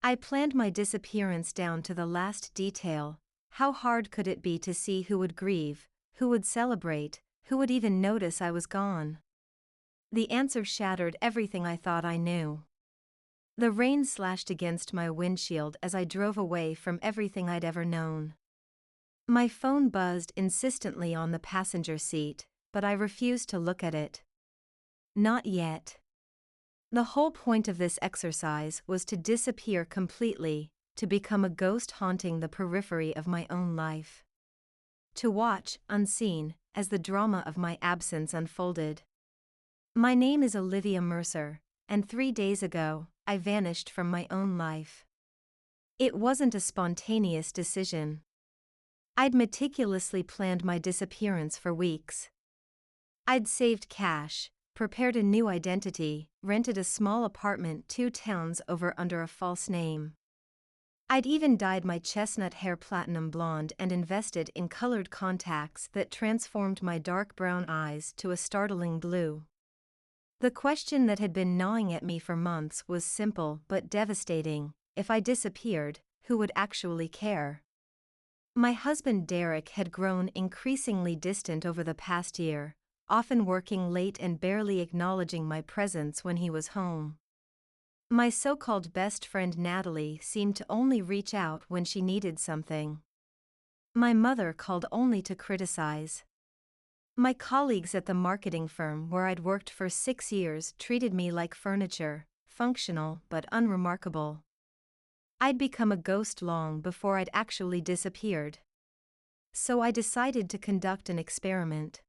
I planned my disappearance down to the last detail. How hard could it be to see who would grieve, who would celebrate, who would even notice I was gone? The answer shattered everything I thought I knew. The rain slashed against my windshield as I drove away from everything I'd ever known. My phone buzzed insistently on the passenger seat, but I refused to look at it. Not yet. The whole point of this exercise was to disappear completely, to become a ghost haunting the periphery of my own life. To watch, unseen, as the drama of my absence unfolded. My name is Olivia Mercer, and 3 days ago, I vanished from my own life. It wasn't a spontaneous decision. I'd meticulously planned my disappearance for weeks. I'd saved cash, prepared a new identity, rented a small apartment 2 towns over under a false name. I'd even dyed my chestnut hair platinum blonde and invested in colored contacts that transformed my dark brown eyes to a startling blue. The question that had been gnawing at me for months was simple but devastating: if I disappeared, who would actually care? My husband Derek had grown increasingly distant over the past year, often working late and barely acknowledging my presence when he was home. My so-called best friend Natalie seemed to only reach out when she needed something. My mother called only to criticize. My colleagues at the marketing firm where I'd worked for 6 years treated me like furniture, functional but unremarkable. I'd become a ghost long before I'd actually disappeared. So I decided to conduct an experiment.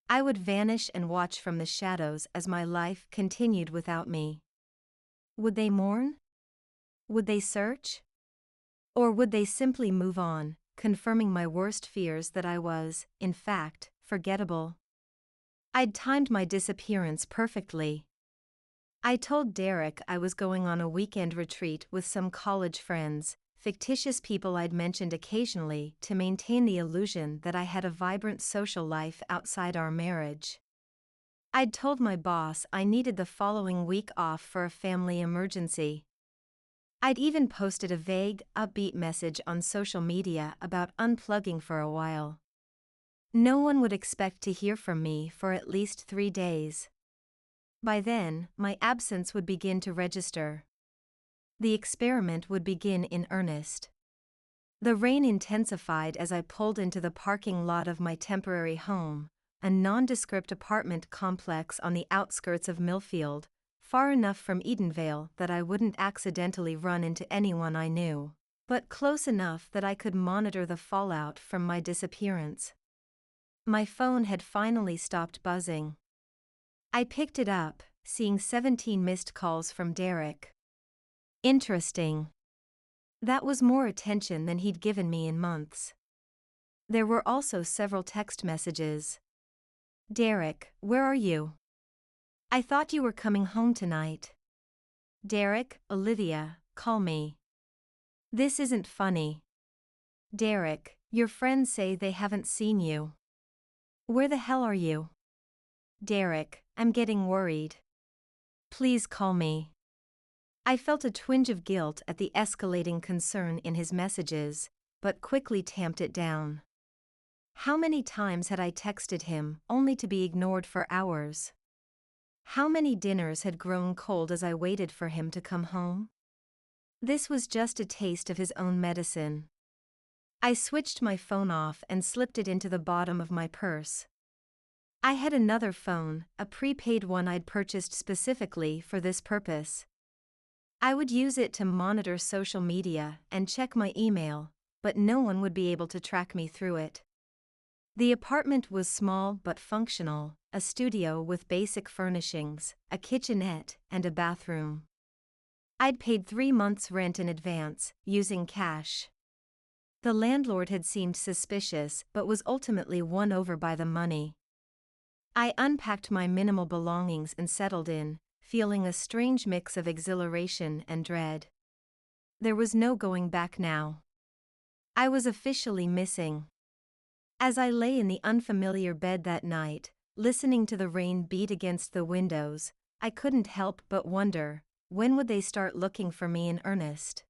I would vanish and watch from the shadows as my life continued without me. Would they mourn? Would they search? Or would they simply move on, confirming my worst fears that I was, in fact, forgettable? I'd timed my disappearance perfectly. I told Derek I was going on a weekend retreat with some college friends, fictitious people I'd mentioned occasionally to maintain the illusion that I had a vibrant social life outside our marriage. I'd told my boss I needed the following week off for a family emergency. I'd even posted a vague, upbeat message on social media about unplugging for a while. No one would expect to hear from me for at least 3 days. By then, my absence would begin to register. The experiment would begin in earnest. The rain intensified as I pulled into the parking lot of my temporary home, a nondescript apartment complex on the outskirts of Millfield, far enough from Edenvale that I wouldn't accidentally run into anyone I knew, but close enough that I could monitor the fallout from my disappearance. My phone had finally stopped buzzing. I picked it up, seeing 17 missed calls from Derek. Interesting. That was more attention than he'd given me in months. There were also several text messages. Derek, where are you? I thought you were coming home tonight. Derek, Olivia, call me. This isn't funny. Derek, your friends say they haven't seen you. Where the hell are you? Derek, I'm getting worried. Please call me. I felt a twinge of guilt at the escalating concern in his messages, but quickly tamped it down. How many times had I texted him, only to be ignored for hours? How many dinners had grown cold as I waited for him to come home? This was just a taste of his own medicine. I switched my phone off and slipped it into the bottom of my purse. I had another phone, a prepaid one I'd purchased specifically for this purpose. I would use it to monitor social media and check my email, but no one would be able to track me through it. The apartment was small but functional, a studio with basic furnishings, a kitchenette, and a bathroom. I'd paid 3 months' rent in advance, using cash. The landlord had seemed suspicious but was ultimately won over by the money. I unpacked my minimal belongings and settled in, feeling a strange mix of exhilaration and dread. There was no going back now. I was officially missing. As I lay in the unfamiliar bed that night, listening to the rain beat against the windows, I couldn't help but wonder, when would they start looking for me in earnest?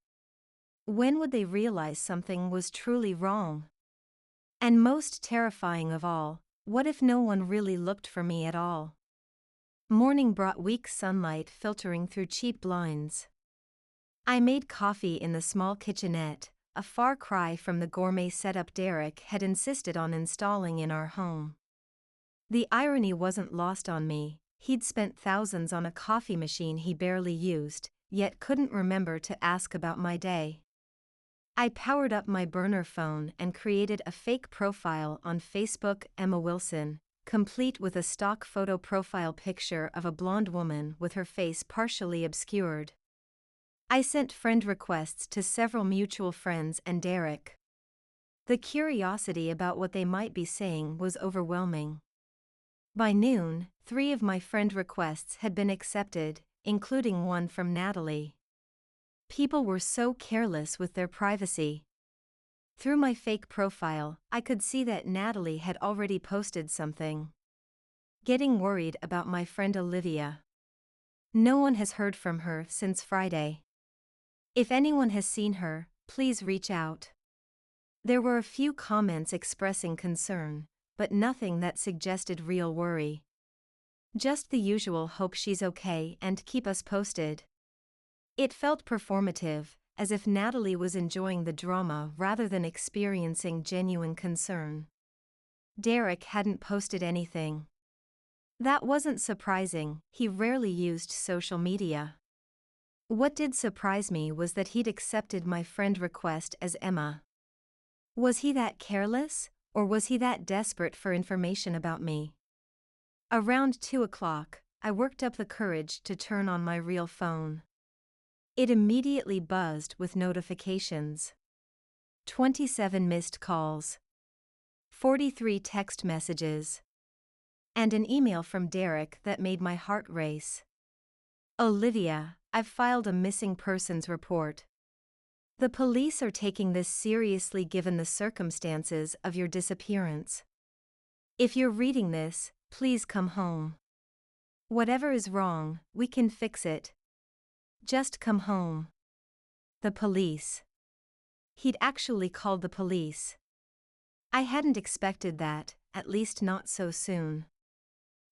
When would they realize something was truly wrong? And most terrifying of all, what if no one really looked for me at all? Morning brought weak sunlight filtering through cheap blinds. I made coffee in the small kitchenette, a far cry from the gourmet setup Derek had insisted on installing in our home. The irony wasn't lost on me. He'd spent thousands on a coffee machine he barely used, yet couldn't remember to ask about my day. I powered up my burner phone and created a fake profile on Facebook, Emma Wilson, complete with a stock photo profile picture of a blonde woman with her face partially obscured. I sent friend requests to several mutual friends and Derek. The curiosity about what they might be saying was overwhelming. By noon, 3 of my friend requests had been accepted, including one from Natalie. People were so careless with their privacy. Through my fake profile, I could see that Natalie had already posted something. Getting worried about my friend Olivia. No one has heard from her since Friday. If anyone has seen her, please reach out. There were a few comments expressing concern, but nothing that suggested real worry. Just the usual hope she's okay and keep us posted. It felt performative, as if Natalie was enjoying the drama rather than experiencing genuine concern. Derek hadn't posted anything. That wasn't surprising, he rarely used social media. What did surprise me was that he'd accepted my friend request as Emma. Was he that careless, or was he that desperate for information about me? Around 2 o'clock, I worked up the courage to turn on my real phone. It immediately buzzed with notifications. 27 missed calls. 43 text messages. And an email from Derek that made my heart race. Olivia, I've filed a missing persons report. The police are taking this seriously given the circumstances of your disappearance. If you're reading this, please come home. Whatever is wrong, we can fix it. Just come home. The police. He'd actually called the police. I hadn't expected that, at least not so soon.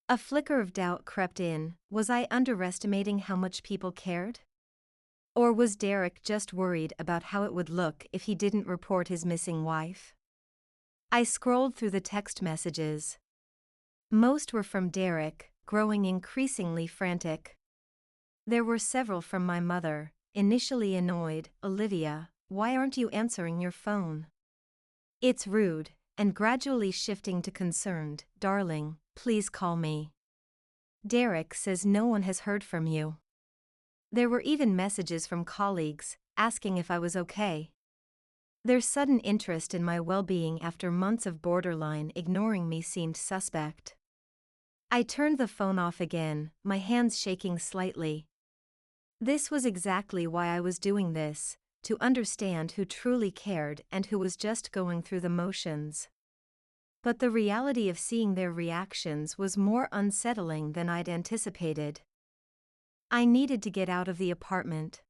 A flicker of doubt crept in. Was I underestimating how much people cared? Or was Derek just worried about how it would look if he didn't report his missing wife? I scrolled through the text messages. Most were from Derek, growing increasingly frantic. There were several from my mother, initially annoyed. Olivia, why aren't you answering your phone? It's rude, and gradually shifting to concerned. Darling, please call me. Derek says no one has heard from you. There were even messages from colleagues, asking if I was okay. Their sudden interest in my well-being after months of borderline ignoring me seemed suspect. I turned the phone off again, my hands shaking slightly. This was exactly why I was doing this, to understand who truly cared and who was just going through the motions. But the reality of seeing their reactions was more unsettling than I'd anticipated. I needed to get out of the apartment.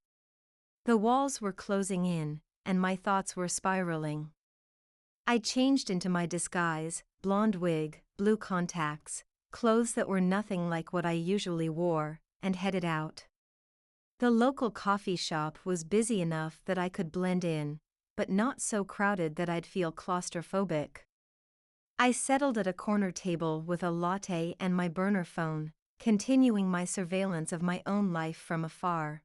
The walls were closing in, and my thoughts were spiraling. I changed into my disguise, blonde wig, blue contacts, clothes that were nothing like what I usually wore, and headed out. The local coffee shop was busy enough that I could blend in, but not so crowded that I'd feel claustrophobic. I settled at a corner table with a latte and my burner phone, continuing my surveillance of my own life from afar.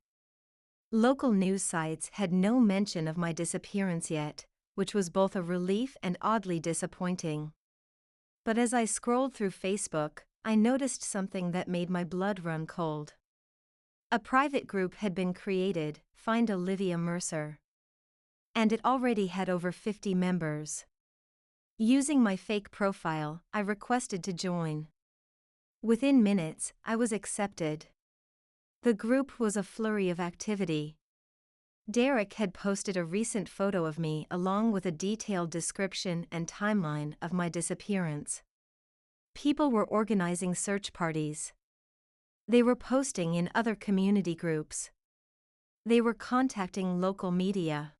Local news sites had no mention of my disappearance yet, which was both a relief and oddly disappointing. But as I scrolled through Facebook, I noticed something that made my blood run cold. A private group had been created, Find Olivia Mercer. And it already had over 50 members. Using my fake profile, I requested to join. Within minutes, I was accepted. The group was a flurry of activity. Derek had posted a recent photo of me along with a detailed description and timeline of my disappearance. People were organizing search parties. They were posting in other community groups. They were contacting local media.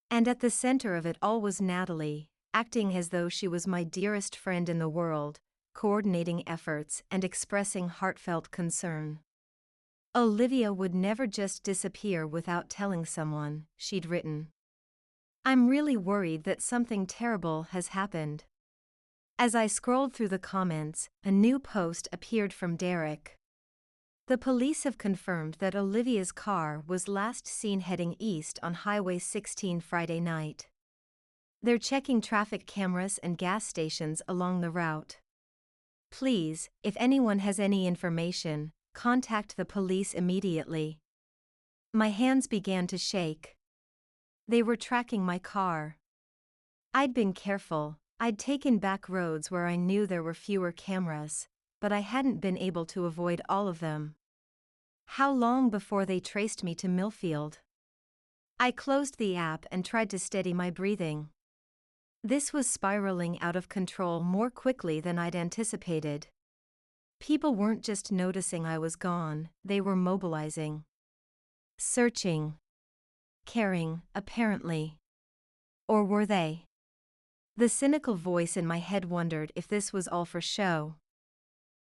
And at the center of it all was Natalie, acting as though she was my dearest friend in the world, coordinating efforts and expressing heartfelt concern. Olivia would never just disappear without telling someone, she'd written. I'm really worried that something terrible has happened. As I scrolled through the comments, a new post appeared from Derek. The police have confirmed that Olivia's car was last seen heading east on Highway 16 Friday night. They're checking traffic cameras and gas stations along the route. Please, if anyone has any information, contact the police immediately. My hands began to shake. They were tracking my car. I'd been careful, I'd taken back roads where I knew there were fewer cameras, but I hadn't been able to avoid all of them. How long before they traced me to Millfield? I closed the app and tried to steady my breathing. This was spiraling out of control more quickly than I'd anticipated. People weren't just noticing I was gone, they were mobilizing. Searching. Caring, apparently. Or were they? The cynical voice in my head wondered if this was all for show.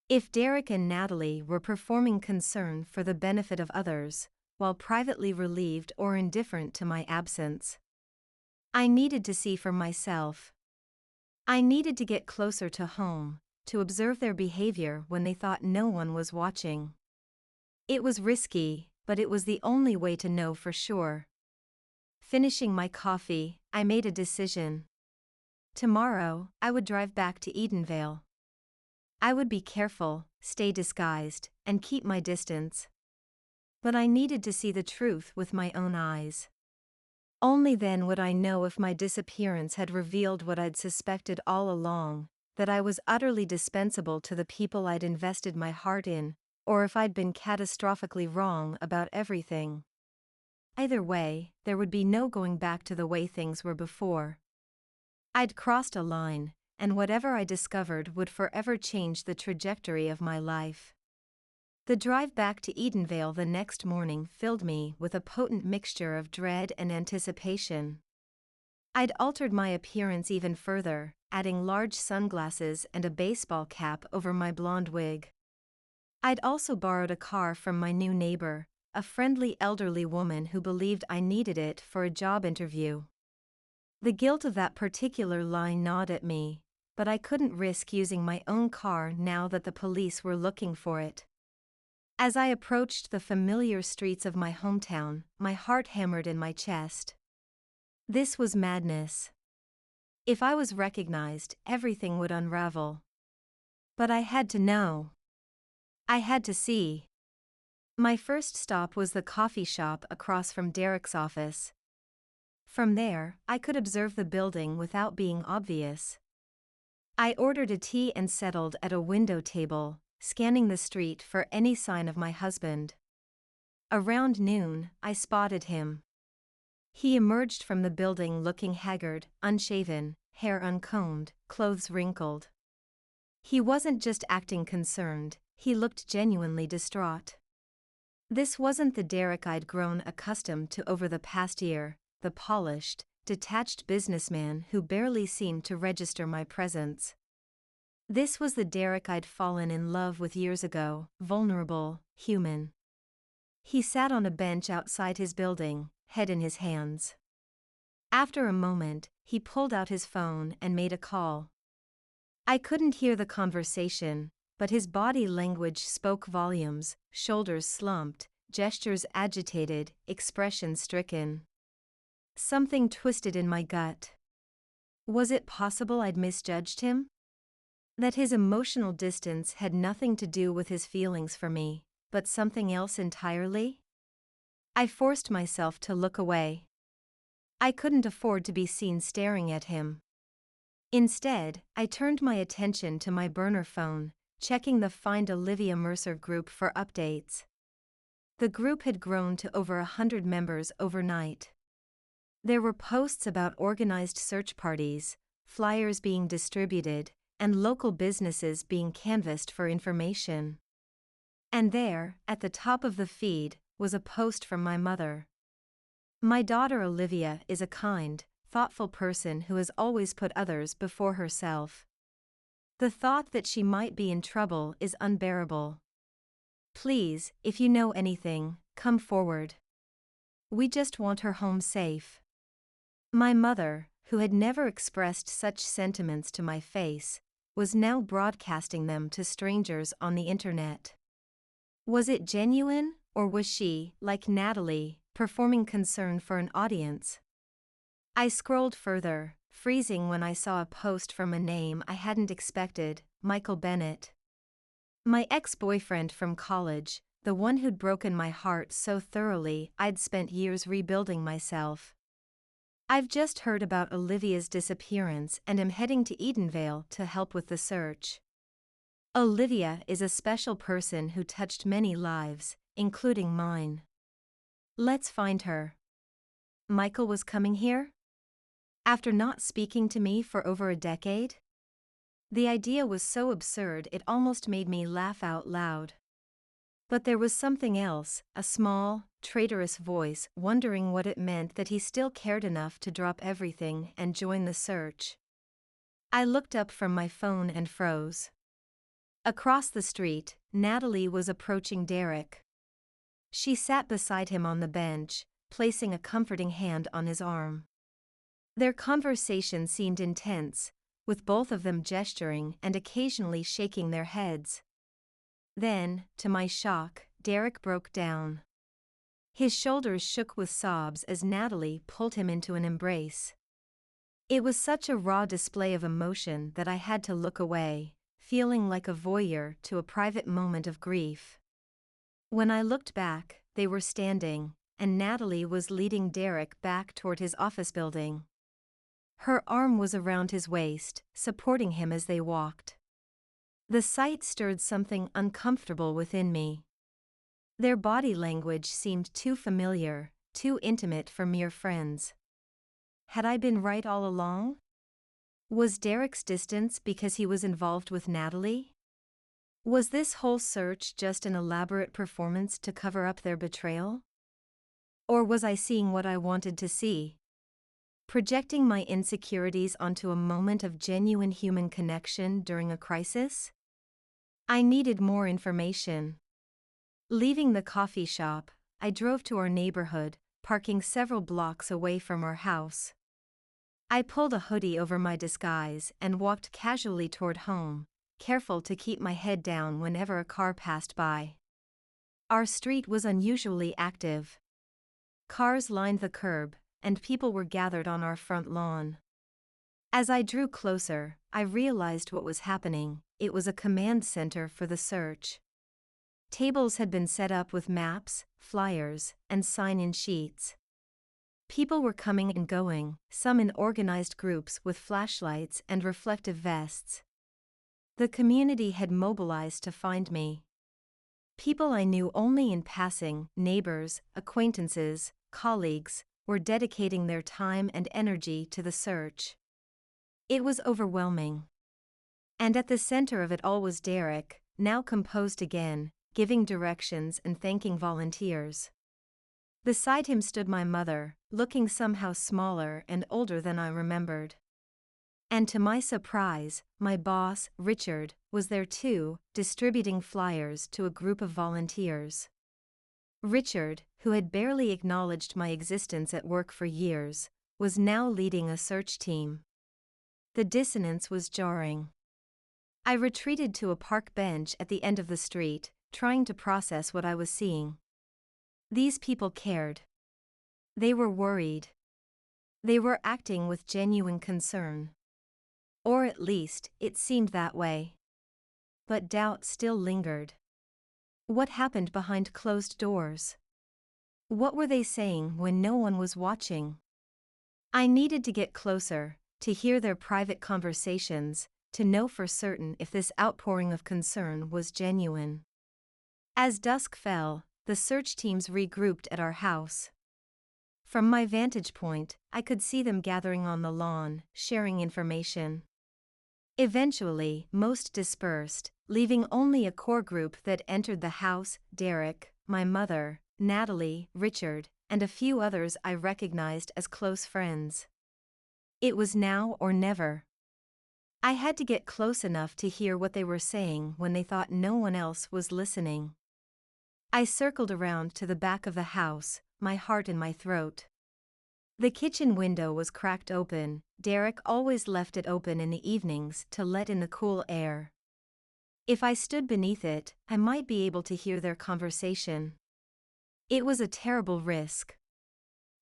If Derek and Natalie were performing concern for the benefit of others, while privately relieved or indifferent to my absence. I needed to see for myself. I needed to get closer to home, to observe their behavior when they thought no one was watching. It was risky, but it was the only way to know for sure. Finishing my coffee, I made a decision. Tomorrow, I would drive back to Edenvale. I would be careful, stay disguised, and keep my distance. But I needed to see the truth with my own eyes. Only then would I know if my disappearance had revealed what I'd suspected all along, that I was utterly dispensable to the people I'd invested my heart in, or if I'd been catastrophically wrong about everything. Either way, there would be no going back to the way things were before. I'd crossed a line, and whatever I discovered would forever change the trajectory of my life. The drive back to Edenvale the next morning filled me with a potent mixture of dread and anticipation. I'd altered my appearance even further, adding large sunglasses and a baseball cap over my blonde wig. I'd also borrowed a car from my new neighbor, a friendly elderly woman who believed I needed it for a job interview. The guilt of that particular lie gnawed at me, but I couldn't risk using my own car now that the police were looking for it. As I approached the familiar streets of my hometown, my heart hammered in my chest. This was madness. If I was recognized, everything would unravel. But I had to know. I had to see. My first stop was the coffee shop across from Derek's office. From there, I could observe the building without being obvious. I ordered a tea and settled at a window table, scanning the street for any sign of my husband. Around noon, I spotted him. He emerged from the building looking haggard, unshaven, hair uncombed, clothes wrinkled. He wasn't just acting concerned, he looked genuinely distraught. This wasn't the Derek I'd grown accustomed to over the past year, the polished, detached businessman who barely seemed to register my presence. This was the Derek I'd fallen in love with years ago, vulnerable, human. He sat on a bench outside his building, head in his hands. After a moment, he pulled out his phone and made a call. I couldn't hear the conversation, but his body language spoke volumes, shoulders slumped, gestures agitated, expression stricken. Something twisted in my gut. Was it possible I'd misjudged him? That his emotional distance had nothing to do with his feelings for me, but something else entirely? I forced myself to look away. I couldn't afford to be seen staring at him. Instead, I turned my attention to my burner phone, checking the Find Olivia Mercer group for updates. The group had grown to over 100 members overnight. There were posts about organized search parties, flyers being distributed, and local businesses being canvassed for information. And there, at the top of the feed, was a post from my mother. My daughter Olivia is a kind, thoughtful person who has always put others before herself. The thought that she might be in trouble is unbearable. Please, if you know anything, come forward. We just want her home safe. My mother, who had never expressed such sentiments to my face, was now broadcasting them to strangers on the internet. Was it genuine, or was she, like Natalie, performing concern for an audience? I scrolled further, freezing when I saw a post from a name I hadn't expected, Michael Bennett. My ex-boyfriend from college, the one who'd broken my heart so thoroughly I'd spent years rebuilding myself. I've just heard about Olivia's disappearance and am heading to Edenvale to help with the search. Olivia is a special person who touched many lives, including mine. Let's find her. Michael was coming here? After not speaking to me for over a decade? The idea was so absurd it almost made me laugh out loud. But there was something else, a small, traitorous voice wondering what it meant that he still cared enough to drop everything and join the search. I looked up from my phone and froze. Across the street, Natalie was approaching Derek. She sat beside him on the bench, placing a comforting hand on his arm. Their conversation seemed intense, with both of them gesturing and occasionally shaking their heads. Then, to my shock, Derek broke down. His shoulders shook with sobs as Natalie pulled him into an embrace. It was such a raw display of emotion that I had to look away, feeling like a voyeur to a private moment of grief. When I looked back, they were standing, and Natalie was leading Derek back toward his office building. Her arm was around his waist, supporting him as they walked. The sight stirred something uncomfortable within me. Their body language seemed too familiar, too intimate for mere friends. Had I been right all along? Was Derek's distance because he was involved with Natalie? Was this whole search just an elaborate performance to cover up their betrayal? Or was I seeing what I wanted to see? Projecting my insecurities onto a moment of genuine human connection during a crisis? I needed more information. Leaving the coffee shop, I drove to our neighborhood, parking several blocks away from our house. I pulled a hoodie over my disguise and walked casually toward home, careful to keep my head down whenever a car passed by. Our street was unusually active. Cars lined the curb, and people were gathered on our front lawn. As I drew closer, I realized what was happening. It was a command center for the search. Tables had been set up with maps, flyers, and sign-in sheets. People were coming and going, some in organized groups with flashlights and reflective vests. The community had mobilized to find me. People I knew only in passing, neighbors, acquaintances, colleagues, were dedicating their time and energy to the search. It was overwhelming. And at the center of it all was Derek, now composed again, giving directions and thanking volunteers. Beside him stood my mother, looking somehow smaller and older than I remembered. And to my surprise, my boss, Richard, was there too, distributing flyers to a group of volunteers. Richard, who had barely acknowledged my existence at work for years, was now leading a search team. The dissonance was jarring. I retreated to a park bench at the end of the street, trying to process what I was seeing. These people cared. They were worried. They were acting with genuine concern. Or at least, it seemed that way. But doubt still lingered. What happened behind closed doors? What were they saying when no one was watching? I needed to get closer, to hear their private conversations, to know for certain if this outpouring of concern was genuine. As dusk fell, the search teams regrouped at our house. From my vantage point, I could see them gathering on the lawn, sharing information. Eventually, most dispersed, leaving only a core group that entered the house: Derek, my mother, Natalie, Richard, and a few others I recognized as close friends. It was now or never. I had to get close enough to hear what they were saying when they thought no one else was listening. I circled around to the back of the house, my heart in my throat. The kitchen window was cracked open. Derek always left it open in the evenings to let in the cool air. If I stood beneath it, I might be able to hear their conversation. It was a terrible risk.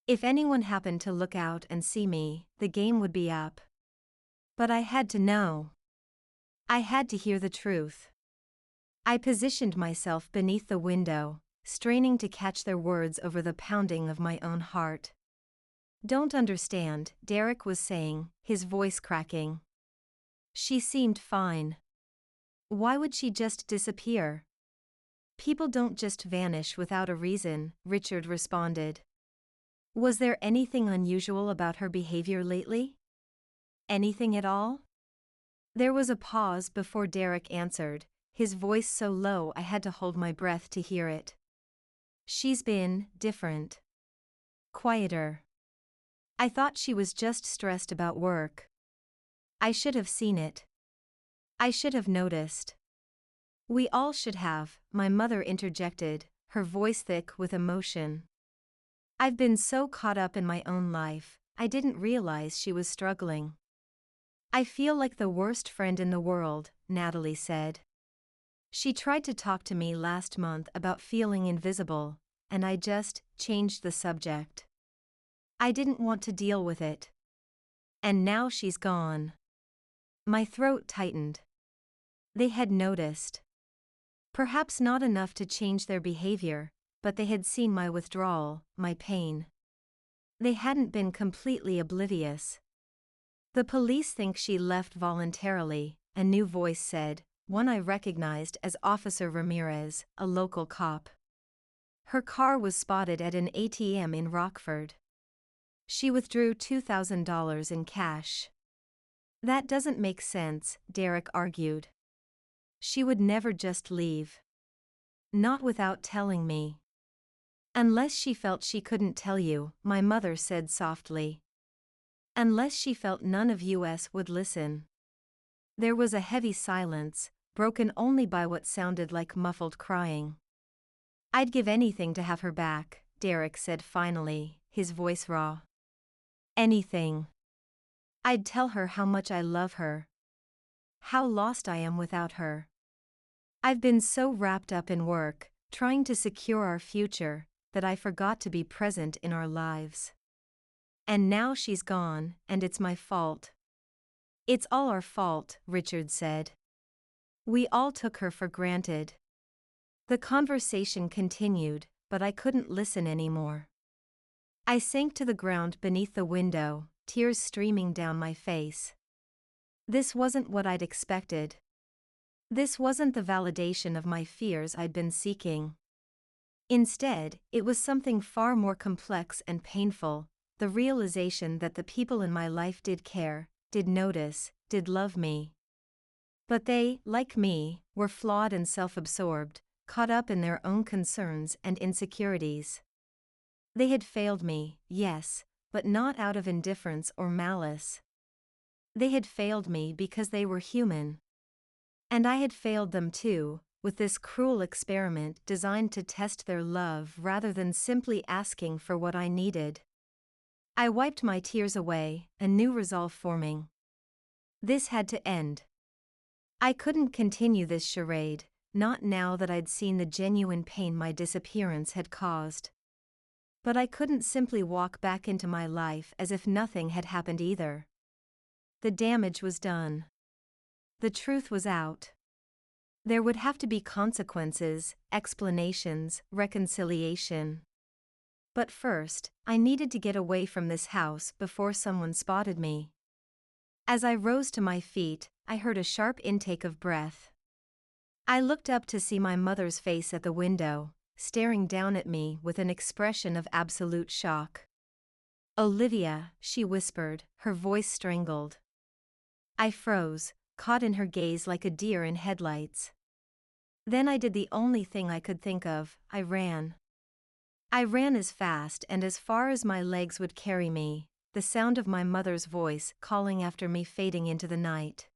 If anyone happened to look out and see me, the game would be up. But I had to know. I had to hear the truth. I positioned myself beneath the window, straining to catch their words over the pounding of my own heart. "Don't understand," Derek was saying, his voice cracking. "She seemed fine. Why would she just disappear?" "People don't just vanish without a reason," Richard responded. "Was there anything unusual about her behavior lately? Anything at all?" There was a pause before Derek answered, his voice so low I had to hold my breath to hear it. "She's been different. Quieter. I thought she was just stressed about work. I should have seen it. I should have noticed." "We all should have," my mother interjected, her voice thick with emotion. "I've been so caught up in my own life, I didn't realize she was struggling." "I feel like the worst friend in the world," Natalie said. "She tried to talk to me last month about feeling invisible, and I just changed the subject. I didn't want to deal with it. And now she's gone." My throat tightened. They had noticed. Perhaps not enough to change their behavior, but they had seen my withdrawal, my pain. They hadn't been completely oblivious. "The police think she left voluntarily," a new voice said, one I recognized as Officer Ramirez, a local cop. "Her car was spotted at an ATM in Rockford. She withdrew $2,000 in cash." "That doesn't make sense," Derek argued. "She would never just leave. Not without telling me." "Unless she felt she couldn't tell you," my mother said softly. "Unless she felt none of us would listen." There was a heavy silence, broken only by what sounded like muffled crying. "I'd give anything to have her back," Derek said finally, his voice raw. "Anything. I'd tell her how much I love her. How lost I am without her. I've been so wrapped up in work, trying to secure our future, that I forgot to be present in our lives. And now she's gone, and it's my fault." "It's all our fault," Richard said. "We all took her for granted." The conversation continued, but I couldn't listen anymore. I sank to the ground beneath the window, tears streaming down my face. This wasn't what I'd expected. This wasn't the validation of my fears I'd been seeking. Instead, it was something far more complex and painful, the realization that the people in my life did care, did notice, did love me. But they, like me, were flawed and self-absorbed, caught up in their own concerns and insecurities. They had failed me, yes, but not out of indifference or malice. They had failed me because they were human. And I had failed them too, with this cruel experiment designed to test their love rather than simply asking for what I needed. I wiped my tears away, a new resolve forming. This had to end. I couldn't continue this charade, not now that I'd seen the genuine pain my disappearance had caused. But I couldn't simply walk back into my life as if nothing had happened either. The damage was done. The truth was out. There would have to be consequences, explanations, reconciliation. But first, I needed to get away from this house before someone spotted me. As I rose to my feet, I heard a sharp intake of breath. I looked up to see my mother's face at the window, staring down at me with an expression of absolute shock. "Olivia," she whispered, her voice strangled. I froze, caught in her gaze like a deer in headlights. Then I did the only thing I could think of, I ran. I ran as fast and as far as my legs would carry me, the sound of my mother's voice calling after me fading into the night.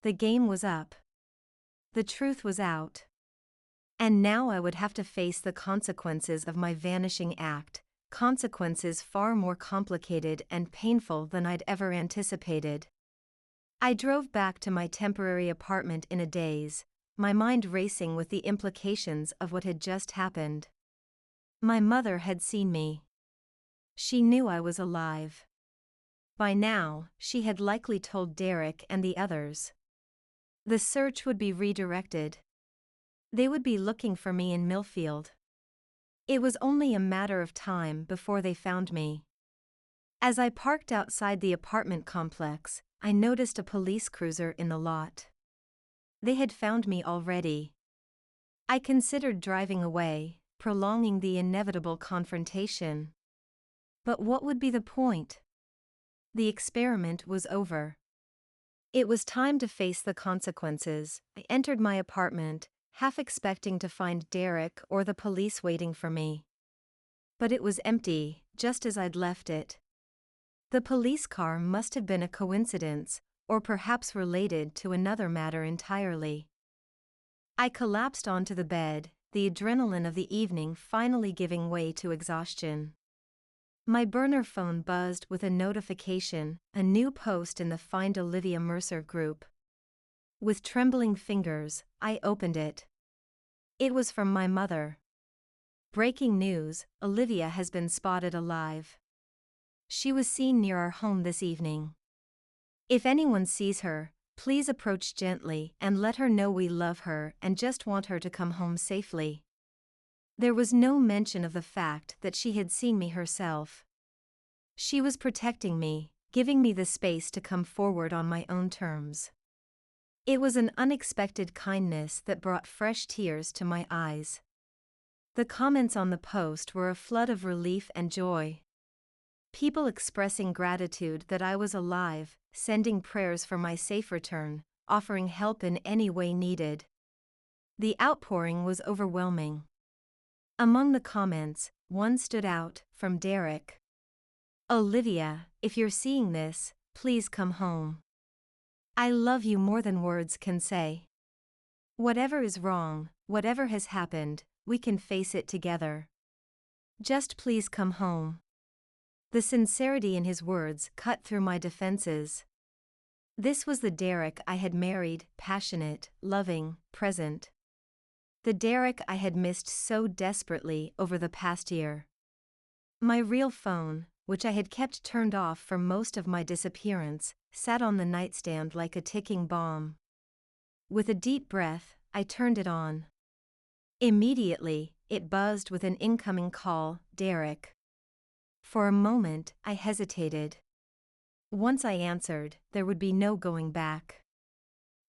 The game was up. The truth was out. And now I would have to face the consequences of my vanishing act, consequences far more complicated and painful than I'd ever anticipated. I drove back to my temporary apartment in a daze, my mind racing with the implications of what had just happened. My mother had seen me. She knew I was alive. By now, she had likely told Derek and the others. The search would be redirected. They would be looking for me in Millfield. It was only a matter of time before they found me. As I parked outside the apartment complex, I noticed a police cruiser in the lot. They had found me already. I considered driving away, prolonging the inevitable confrontation. But what would be the point? The experiment was over. It was time to face the consequences. I entered my apartment, half expecting to find Derek or the police waiting for me. But it was empty, just as I'd left it. The police car must have been a coincidence, or perhaps related to another matter entirely. I collapsed onto the bed, the adrenaline of the evening finally giving way to exhaustion. My burner phone buzzed with a notification, a new post in the Find Olivia Mercer group. With trembling fingers, I opened it. It was from my mother. Breaking news, Olivia has been spotted alive. She was seen near our home this evening. If anyone sees her, please approach gently and let her know we love her and just want her to come home safely. There was no mention of the fact that she had seen me herself. She was protecting me, giving me the space to come forward on my own terms. It was an unexpected kindness that brought fresh tears to my eyes. The comments on the post were a flood of relief and joy. People expressing gratitude that I was alive, sending prayers for my safe return, offering help in any way needed. The outpouring was overwhelming. Among the comments, one stood out, from Derek. "Olivia, if you're seeing this, please come home. I love you more than words can say. Whatever is wrong, whatever has happened, we can face it together. Just please come home." The sincerity in his words cut through my defenses. This was the Derek I had married, passionate, loving, present. The Derek I had missed so desperately over the past year. My real phone, which I had kept turned off for most of my disappearance, sat on the nightstand like a ticking bomb. With a deep breath, I turned it on. Immediately, it buzzed with an incoming call, "Derek." For a moment, I hesitated. Once I answered, there would be no going back.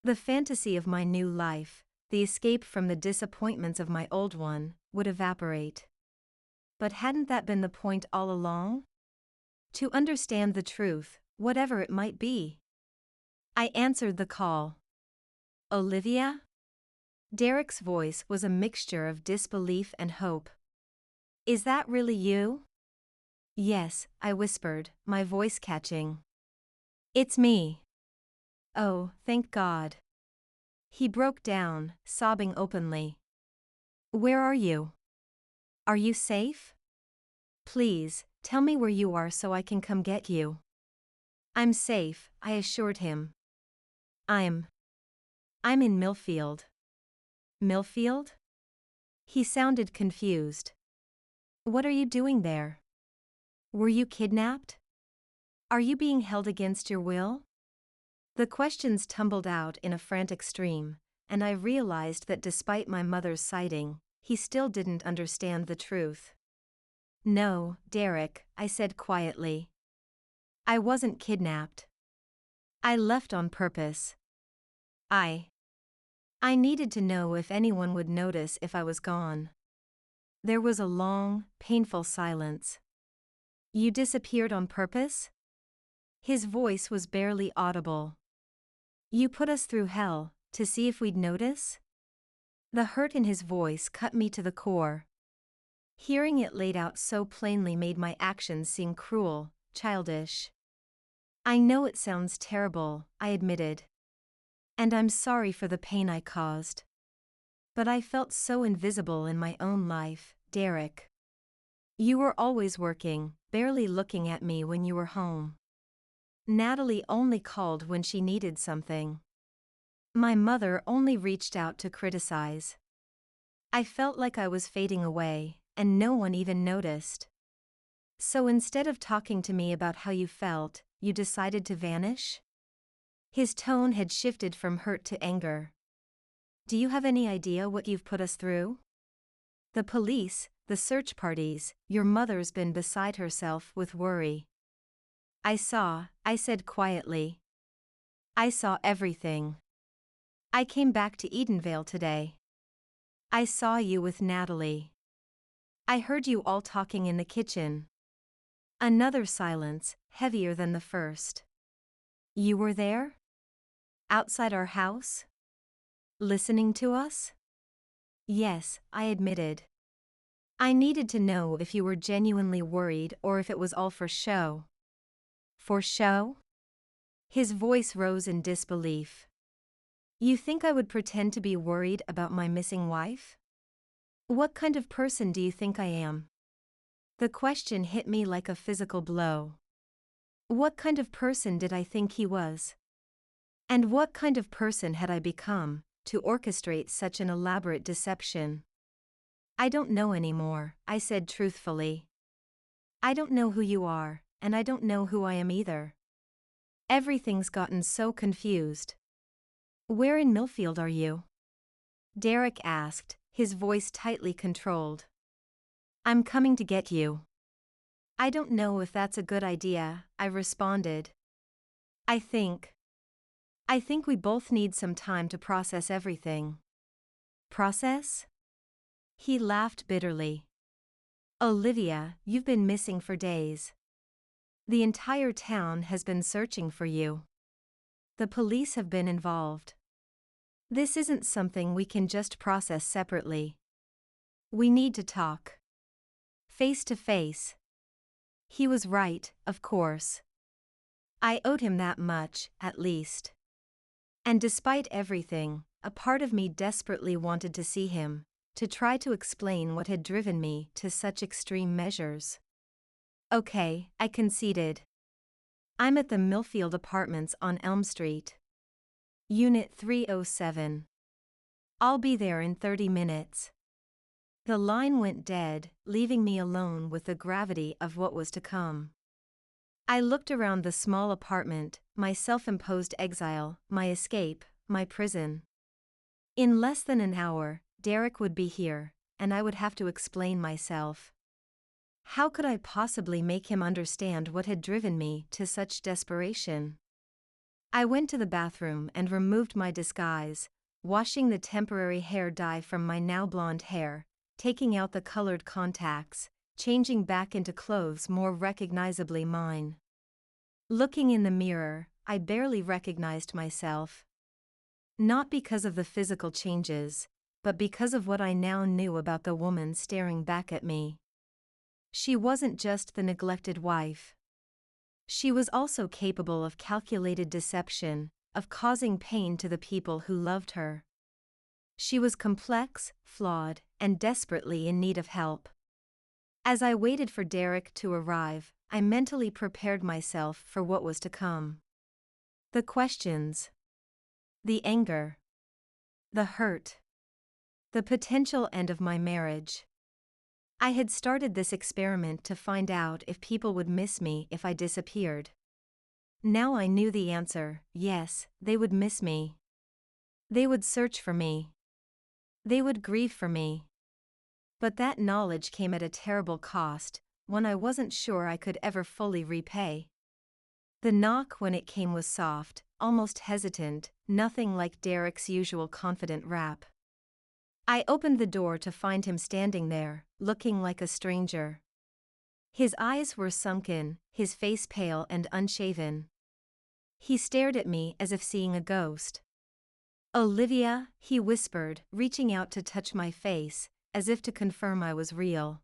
The fantasy of my new life, the escape from the disappointments of my old one, would evaporate. But hadn't that been the point all along? To understand the truth, whatever it might be. I answered the call. "Olivia?" Derek's voice was a mixture of disbelief and hope. "Is that really you?" "Yes," I whispered, my voice catching. "It's me." "Oh, thank God." He broke down, sobbing openly. "Where are you? Are you safe? Please, tell me where you are so I can come get you." "I'm safe," I assured him. I'm in Millfield." "Millfield?" He sounded confused. "What are you doing there? Were you kidnapped? Are you being held against your will?" The questions tumbled out in a frantic stream, and I realized that despite my mother's sighting, he still didn't understand the truth. "No, Derek," I said quietly. "I wasn't kidnapped. I left on purpose. I needed to know if anyone would notice if I was gone." There was a long, painful silence. "You disappeared on purpose?" His voice was barely audible. You put us through hell, to see if we'd notice? The hurt in his voice cut me to the core. Hearing it laid out so plainly made my actions seem cruel, childish. I know it sounds terrible, I admitted. And I'm sorry for the pain I caused. But I felt so invisible in my own life, Derek. You were always working, barely looking at me when you were home. Natalie only called when she needed something. My mother only reached out to criticize. I felt like I was fading away, and no one even noticed. So instead of talking to me about how you felt, you decided to vanish? His tone had shifted from hurt to anger. Do you have any idea what you've put us through? The police, the search parties, your mother's been beside herself with worry. I said quietly. I saw everything. I came back to Edenvale today. I saw you with Natalie. I heard you all talking in the kitchen. Another silence, heavier than the first. You were there? Outside our house? Listening to us? Yes, I admitted. I needed to know if you were genuinely worried or if it was all for show. For show? His voice rose in disbelief. You think I would pretend to be worried about my missing wife? What kind of person do you think I am? The question hit me like a physical blow. What kind of person did I think he was? And what kind of person had I become, to orchestrate such an elaborate deception? I don't know anymore, I said truthfully. I don't know who you are, and I don't know who I am either. Everything's gotten so confused. Where in Millfield are you? Derek asked, his voice tightly controlled. I'm coming to get you. I don't know if that's a good idea, I responded. I think we both need some time to process everything. Process? He laughed bitterly. Olivia, you've been missing for days. The entire town has been searching for you. The police have been involved. This isn't something we can just process separately. We need to talk. Face to face. He was right, of course. I owed him that much, at least. And despite everything, a part of me desperately wanted to see him, to try to explain what had driven me to such extreme measures. Okay, I conceded. I'm at the Millfield Apartments on Elm Street. Unit 307. I'll be there in 30 minutes. The line went dead, leaving me alone with the gravity of what was to come. I looked around the small apartment, my self-imposed exile, my escape, my prison. In less than an hour, Derek would be here, and I would have to explain myself. How could I possibly make him understand what had driven me to such desperation? I went to the bathroom and removed my disguise, washing the temporary hair dye from my now blonde hair, taking out the colored contacts, changing back into clothes more recognizably mine. Looking in the mirror, I barely recognized myself. Not because of the physical changes, but because of what I now knew about the woman staring back at me. She wasn't just the neglected wife. She was also capable of calculated deception, of causing pain to the people who loved her. She was complex, flawed, and desperately in need of help. As I waited for Derek to arrive, I mentally prepared myself for what was to come. The questions. The anger. The hurt. The potential end of my marriage. I had started this experiment to find out if people would miss me if I disappeared. Now I knew the answer, yes, they would miss me. They would search for me. They would grieve for me. But that knowledge came at a terrible cost, one I wasn't sure I could ever fully repay. The knock when it came was soft, almost hesitant, nothing like Derek's usual confident rap. I opened the door to find him standing there, looking like a stranger. His eyes were sunken, his face pale and unshaven. He stared at me as if seeing a ghost. "Olivia," he whispered, reaching out to touch my face, as if to confirm I was real.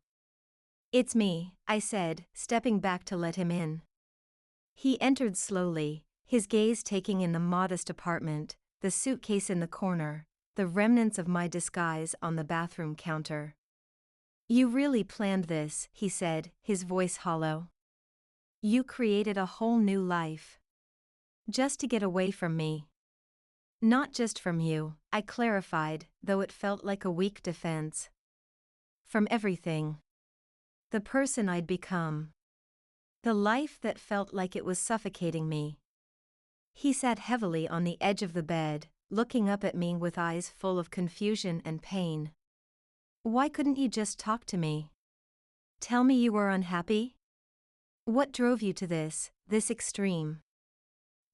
"It's me," I said, stepping back to let him in. He entered slowly, his gaze taking in the modest apartment, the suitcase in the corner, the remnants of my disguise on the bathroom counter. "You really planned this," he said, his voice hollow. "You created a whole new life. Just to get away from me." "Not just from you," I clarified, though it felt like a weak defense. "From everything. The person I'd become. The life that felt like it was suffocating me." He sat heavily on the edge of the bed, looking up at me with eyes full of confusion and pain. "Why couldn't you just talk to me? Tell me you were unhappy? What drove you to this extreme?"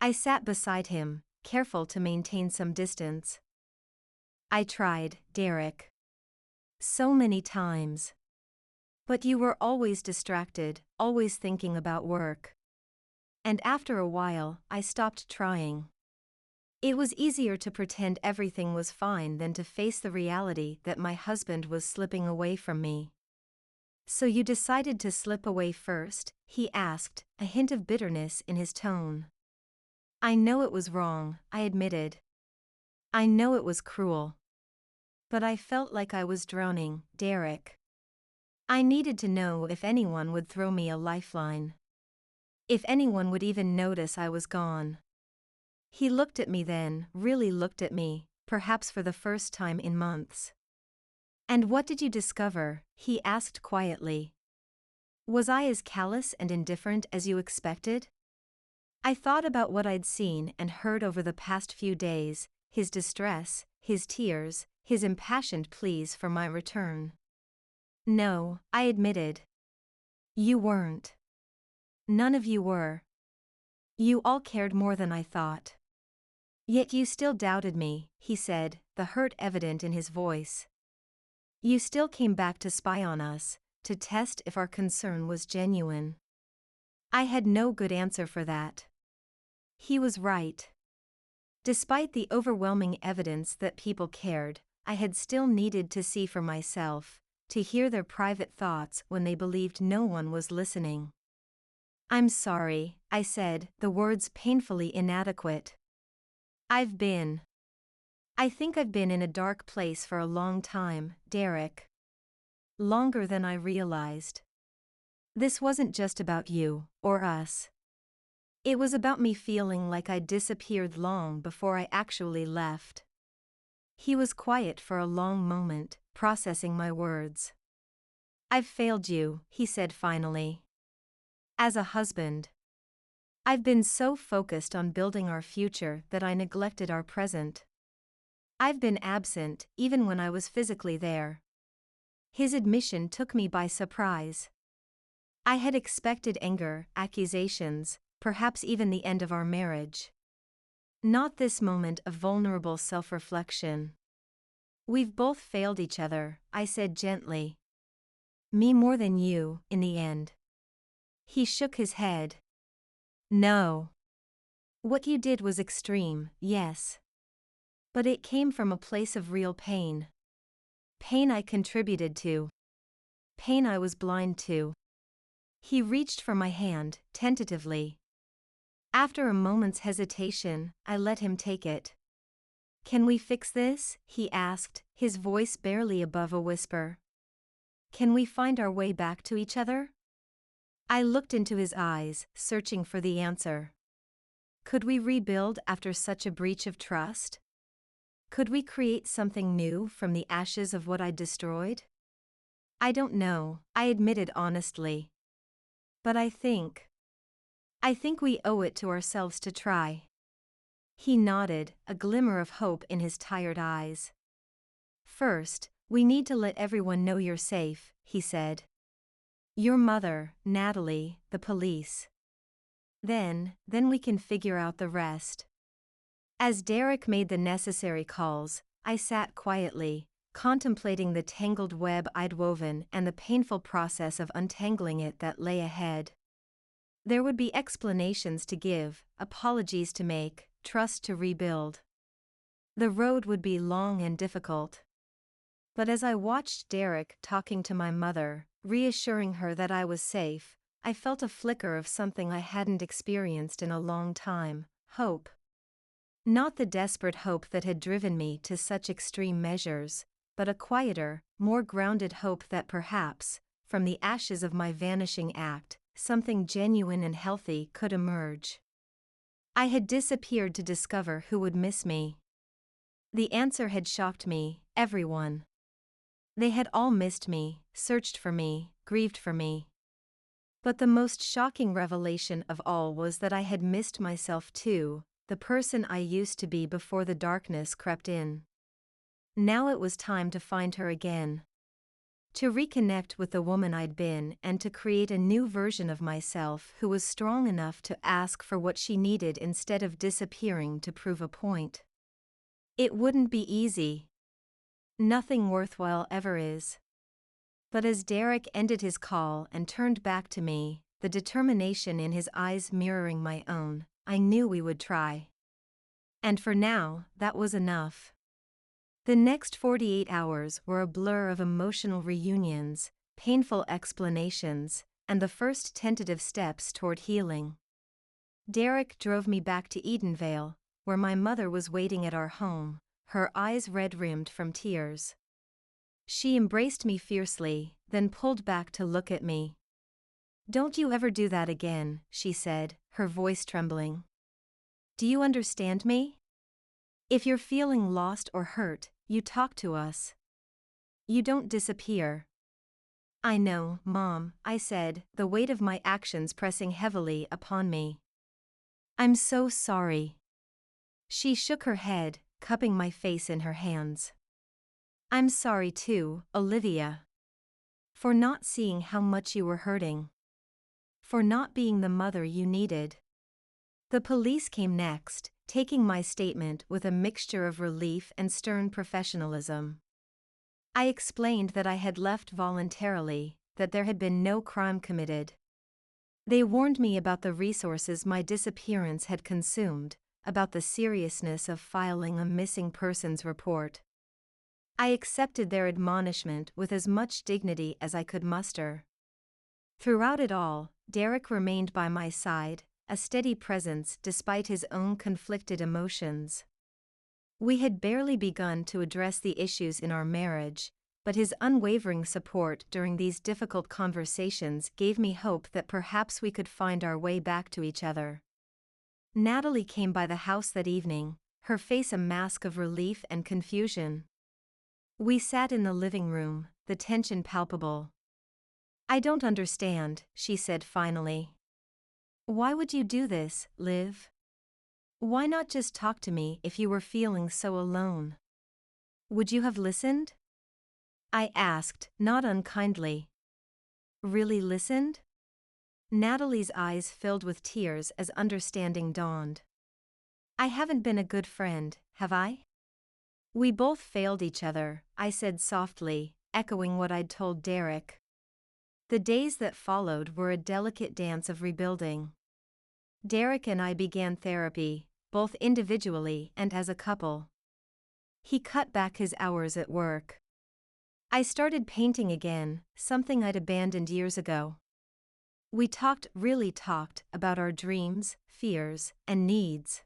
I sat beside him, careful to maintain some distance. "I tried, Derek. So many times. But you were always distracted, always thinking about work. And after a while, I stopped trying. It was easier to pretend everything was fine than to face the reality that my husband was slipping away from me." "So you decided to slip away first?" he asked, a hint of bitterness in his tone. "I know it was wrong," I admitted. "I know it was cruel. But I felt like I was drowning, Derek. I needed to know if anyone would throw me a lifeline. If anyone would even notice I was gone." He looked at me then, really looked at me, perhaps for the first time in months. "And what did you discover?" he asked quietly. "Was I as callous and indifferent as you expected?" I thought about what I'd seen and heard over the past few days, his distress, his tears, his impassioned pleas for my return. "No," I admitted. "You weren't. None of you were. You all cared more than I thought. Yet you still doubted me," he said, the hurt evident in his voice. "You still came back to spy on us, to test if our concern was genuine." I had no good answer for that. He was right. Despite the overwhelming evidence that people cared, I had still needed to see for myself, to hear their private thoughts when they believed no one was listening. "I'm sorry," I said, the words painfully inadequate. I think I've been in a dark place for a long time, Derek. Longer than I realized. This wasn't just about you, or us. It was about me feeling like I'd disappeared long before I actually left." He was quiet for a long moment, processing my words. "I've failed you," he said finally. "As a husband. I've been so focused on building our future that I neglected our present. I've been absent, even when I was physically there." His admission took me by surprise. I had expected anger, accusations, perhaps even the end of our marriage. Not this moment of vulnerable self-reflection. "We've both failed each other," I said gently. "Me more than you, in the end." He shook his head. "No. What you did was extreme, yes. But it came from a place of real pain. Pain I contributed to. Pain I was blind to." He reached for my hand, tentatively. After a moment's hesitation, I let him take it. "Can we fix this?" he asked, his voice barely above a whisper. "Can we find our way back to each other?" I looked into his eyes, searching for the answer. Could we rebuild after such a breach of trust? Could we create something new from the ashes of what I'd destroyed? "I don't know," I admitted honestly. "But I think we owe it to ourselves to try." He nodded, a glimmer of hope in his tired eyes. "First, we need to let everyone know you're safe," he said. "Your mother, Natalie, the police. Then we can figure out the rest." As Derek made the necessary calls, I sat quietly, contemplating the tangled web I'd woven and the painful process of untangling it that lay ahead. There would be explanations to give, apologies to make, trust to rebuild. The road would be long and difficult. But as I watched Derek talking to my mother, reassuring her that I was safe, I felt a flicker of something I hadn't experienced in a long time: hope. Not the desperate hope that had driven me to such extreme measures, but a quieter, more grounded hope that perhaps, from the ashes of my vanishing act, something genuine and healthy could emerge. I had disappeared to discover who would miss me. The answer had shocked me: everyone. They had all missed me, searched for me, grieved for me. But the most shocking revelation of all was that I had missed myself too, the person I used to be before the darkness crept in. Now it was time to find her again. To reconnect with the woman I'd been and to create a new version of myself who was strong enough to ask for what she needed instead of disappearing to prove a point. It wouldn't be easy. Nothing worthwhile ever is. But as Derek ended his call and turned back to me, the determination in his eyes mirroring my own, I knew we would try. And for now, that was enough. The next 48 hours were a blur of emotional reunions, painful explanations, and the first tentative steps toward healing. Derek drove me back to Edenvale, where my mother was waiting at our home, her eyes red-rimmed from tears. She embraced me fiercely, then pulled back to look at me. "Don't you ever do that again," she said, her voice trembling. "Do you understand me? If you're feeling lost or hurt, you talk to us. You don't disappear." "I know, Mom," I said, the weight of my actions pressing heavily upon me. "I'm so sorry." She shook her head, cupping my face in her hands. "I'm sorry too, Olivia. For not seeing how much you were hurting. For not being the mother you needed." The police came next, taking my statement with a mixture of relief and stern professionalism. I explained that I had left voluntarily, that there had been no crime committed. They warned me about the resources my disappearance had consumed, about the seriousness of filing a missing persons report. I accepted their admonishment with as much dignity as I could muster. Throughout it all, Derek remained by my side, a steady presence despite his own conflicted emotions. We had barely begun to address the issues in our marriage, but his unwavering support during these difficult conversations gave me hope that perhaps we could find our way back to each other. Natalie came by the house that evening, her face a mask of relief and confusion. We sat in the living room, the tension palpable. "I don't understand," she said finally. "Why would you do this, Liv? Why not just talk to me if you were feeling so alone? Would you have listened?" I asked, not unkindly. "Really listened?" Natalie's eyes filled with tears as understanding dawned. "I haven't been a good friend, have I?" "We both failed each other," I said softly, echoing what I'd told Derek. The days that followed were a delicate dance of rebuilding. Derek and I began therapy, both individually and as a couple. He cut back his hours at work. I started painting again, something I'd abandoned years ago. We really talked about our dreams, fears, and needs.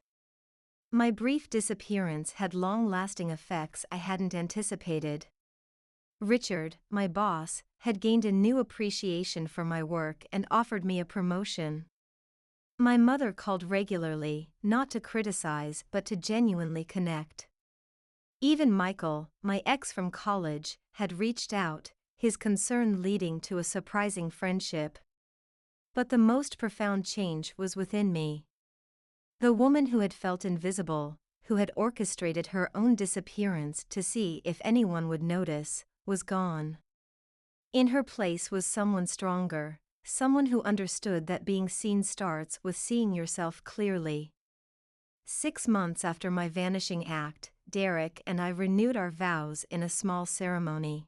My brief disappearance had long-lasting effects I hadn't anticipated. Richard, my boss, had gained a new appreciation for my work and offered me a promotion. My mother called regularly, not to criticize but to genuinely connect. Even Michael, my ex from college, had reached out, his concern leading to a surprising friendship. But the most profound change was within me. The woman who had felt invisible, who had orchestrated her own disappearance to see if anyone would notice, was gone. In her place was someone stronger, someone who understood that being seen starts with seeing yourself clearly. 6 months after my vanishing act, Derek and I renewed our vows in a small ceremony.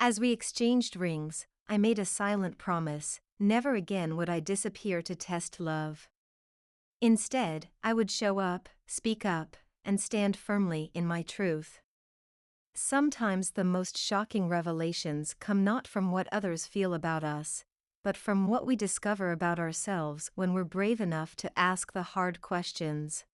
As we exchanged rings, I made a silent promise: never again would I disappear to test love. Instead, I would show up, speak up, and stand firmly in my truth. Sometimes the most shocking revelations come not from what others feel about us, but from what we discover about ourselves when we're brave enough to ask the hard questions.